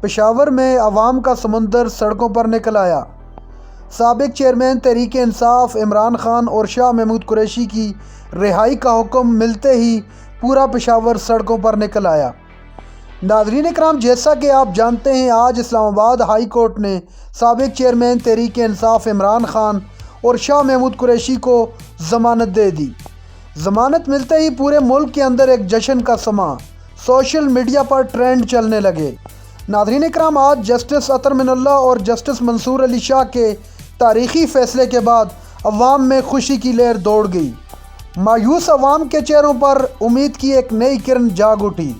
پشاور میں عوام کا سمندر سڑکوں پر نکل آیا۔ سابق چیئرمین تحریک انصاف عمران خان اور شاہ محمود قریشی کی رہائی کا حکم ملتے ہی پورا پشاور سڑکوں پر نکل آیا۔ ناظرین کرام، جیسا کہ آپ جانتے ہیں، آج اسلام آباد ہائی کورٹ نے سابق چیئرمین تحریک انصاف عمران خان اور شاہ محمود قریشی کو ضمانت دے دی۔ ضمانت ملتے ہی پورے ملک کے اندر ایک جشن کا سماں سوشل میڈیا پر ٹرینڈ چلنے لگے۔ ناظرین کرام، آج جسٹس عطر من اللہ اور جسٹس منصور علی شاہ کے تاریخی فیصلے کے بعد عوام میں خوشی کی لہر دوڑ گئی۔ مایوس عوام کے چہروں پر امید کی ایک نئی کرن جاگ اٹھی۔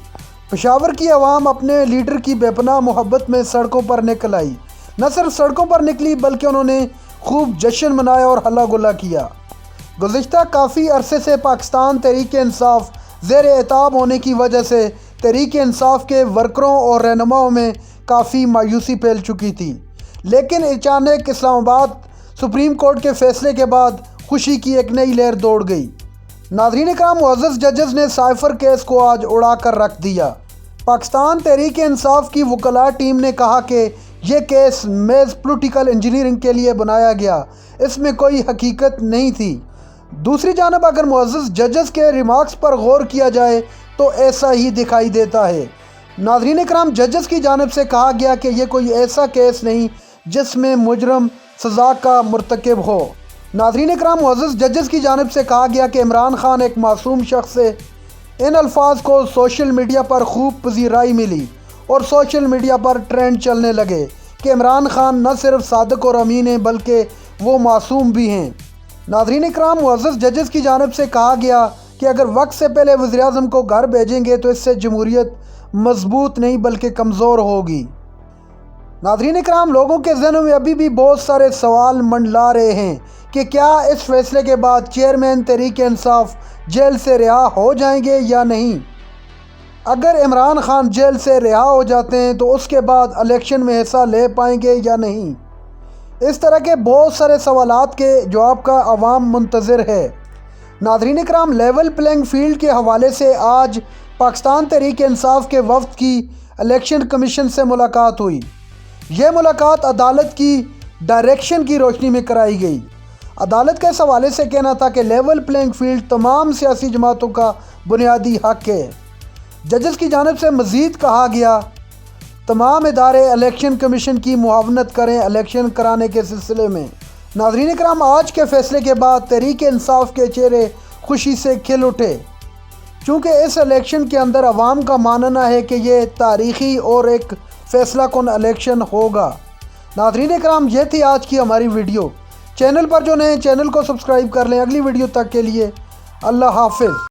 پشاور کی عوام اپنے لیڈر کی بے پناہ محبت میں سڑکوں پر نکل آئی۔ نہ صرف سڑکوں پر نکلی بلکہ انہوں نے خوب جشن منایا اور ہلا گلا کیا۔ گزشتہ کافی عرصے سے پاکستان تحریک انصاف زیر اعتاب ہونے کی وجہ سے تحریک انصاف کے ورکروں اور رہنماؤں میں کافی مایوسی پھیل چکی تھی، لیکن اچانک اسلام آباد سپریم کورٹ کے فیصلے کے بعد خوشی کی ایک نئی لہر دوڑ گئی۔ ناظرین کرام، معزز ججز نے سائفر کیس کو آج اڑا کر رکھ دیا۔ پاکستان تحریک انصاف کی وکلاء ٹیم نے کہا کہ یہ کیس محض پولیٹیکل انجینئرنگ کے لیے بنایا گیا، اس میں کوئی حقیقت نہیں تھی۔ دوسری جانب اگر معزز ججز کے ریمارکس پر غور کیا جائے تو ایسا ہی دکھائی دیتا ہے۔ ناظرین کرام، ججز کی جانب سے کہا گیا کہ یہ کوئی ایسا کیس نہیں جس میں مجرم سزا کا مرتکب ہو۔ ناظرین کرام، معزز ججز کی جانب سے کہا گیا کہ عمران خان ایک معصوم شخص ہے۔ ان الفاظ کو سوشل میڈیا پر خوب پذیرائی ملی اور سوشل میڈیا پر ٹرینڈ چلنے لگے کہ عمران خان نہ صرف صادق اور امین ہیں بلکہ وہ معصوم بھی ہیں۔ ناظرین کرام، معزز ججز کی جانب سے کہا گیا کہ اگر وقت سے پہلے وزیر اعظم کو گھر بھیجیں گے تو اس سے جمہوریت مضبوط نہیں بلکہ کمزور ہوگی۔ ناظرین کرام، لوگوں کے ذہنوں میں ابھی بھی بہت سارے سوال منڈلا رہے ہیں کہ کیا اس فیصلے کے بعد چیئرمین تحریک انصاف جیل سے رہا ہو جائیں گے یا نہیں۔ اگر عمران خان جیل سے رہا ہو جاتے ہیں تو اس کے بعد الیکشن میں حصہ لے پائیں گے یا نہیں۔ اس طرح کے بہت سارے سوالات کے جواب کا عوام منتظر ہے۔ ناظرین کرام، لیول پلینگ فیلڈ کے حوالے سے آج پاکستان تحریک انصاف کے وفد کی الیکشن کمیشن سے ملاقات ہوئی۔ یہ ملاقات عدالت کی ڈائریکشن کی روشنی میں کرائی گئی۔ عدالت کا اس حوالے سے کہنا تھا کہ لیول پلینگ فیلڈ تمام سیاسی جماعتوں کا بنیادی حق ہے۔ ججز کی جانب سے مزید کہا گیا، تمام ادارے الیکشن کمیشن کی معاونت کریں الیکشن کرانے کے سلسلے میں۔ ناظرین کرام، آج کے فیصلے کے بعد تحریک انصاف کے چہرے خوشی سے کھل اٹھے، چونکہ اس الیکشن کے اندر عوام کا ماننا ہے کہ یہ تاریخی اور ایک فیصلہ کن الیکشن ہوگا۔ ناظرین کرام، یہ تھی آج کی ہماری ویڈیو۔ چینل پر جو نئے چینل کو سبسکرائب کر لیں۔ اگلی ویڈیو تک کے لیے اللہ حافظ۔